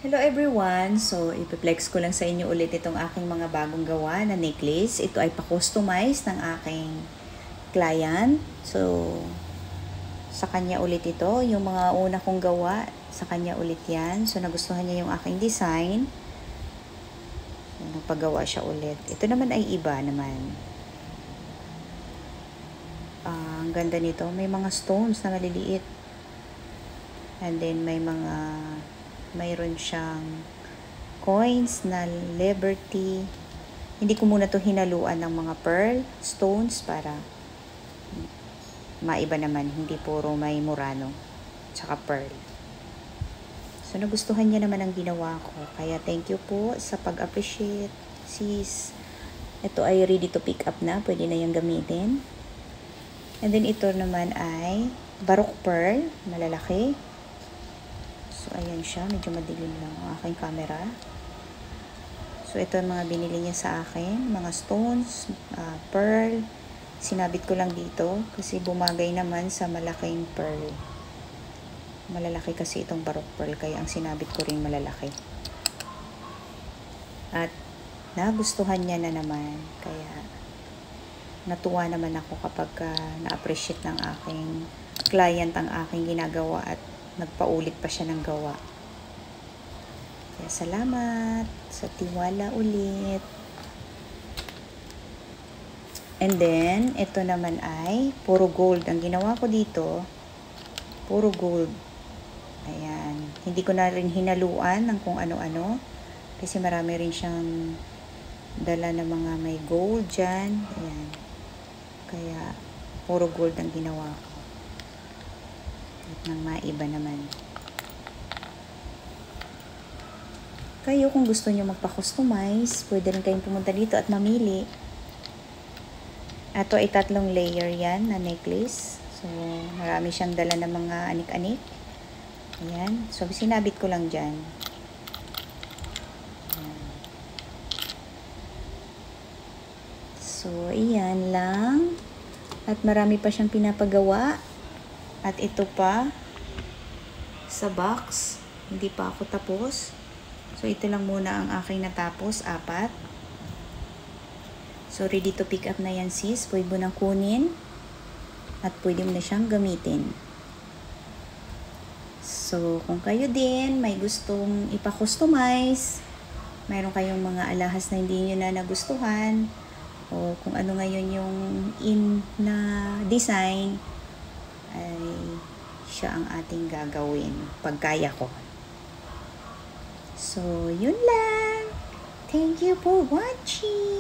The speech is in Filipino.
Hello everyone! So, ipiplex ko lang sa inyo ulit itong aking mga bagong gawa na necklace. Ito ay pa-customize ng aking client. So, sa kanya ulit ito. Yung mga una kong gawa, sa kanya ulit yan. So, nagustuhan niya yung aking design. Nagpagawa siya ulit. Ito naman ay iba naman. Ang ganda nito. May mga stones na maliliit. And then, mayroon siyang coins na Liberty. Hindi ko muna to hinaluan ng mga pearl stones para maiba naman, hindi puro may Murano tsaka pearl. So nagustuhan niya naman ang ginawa ko, kaya thank you po sa pag-appreciate sis. Ito ay ready to pick up na, pwede na yung gamitin. And then ito naman ay Baroque pearl, malalaki. So, ayan siya. Medyo madilim lang ang aking camera. So, ito ang mga binili niya sa akin. Mga stones, pearl. Sinabit ko lang dito kasi bumagay naman sa malaking pearl. Malalaki kasi itong Baroque pearl kaya ang sinabit ko rin malalaki. At nagustuhan niya na naman. Kaya natuwa naman ako kapag na-appreciate ng aking client ang aking ginagawa at nagpaulit pa siya ng gawa. Kaya salamat sa tiwala ulit. And then, ito naman ay puro gold. Ang ginawa ko dito, puro gold. Ayan. Hindi ko na rin hinaluan ng kung ano-ano. Kasi marami rin siyang dala na mga may gold dyan. Ayan. Kaya, puro gold ang ginawa ko. At nang maiba naman. Kayo kung gusto nyo magpa-customize, pwede rin kayong pumunta dito at mamili. Ito ay 3 layer yan na necklace. So, marami siyang dala ng mga anik-anik. Ayan. So, sinabit ko lang dyan. Ayan. So, iyan lang. At marami pa siyang pinapagawa. At ito pa, sa box, hindi pa ako tapos. So, ito lang muna ang aking natapos, 4. So, ready to pick up na yan sis. Pwede mo nang kunin. At pwede mo na siyang gamitin. So, kung kayo din may gustong ipa-customize, mayroon kayong mga alahas na hindi nyo na nagustuhan, o kung ano ngayon yung in na design, ay siya ang ating gagawin pagkaya ko. So, yun lang. Thank you for watching.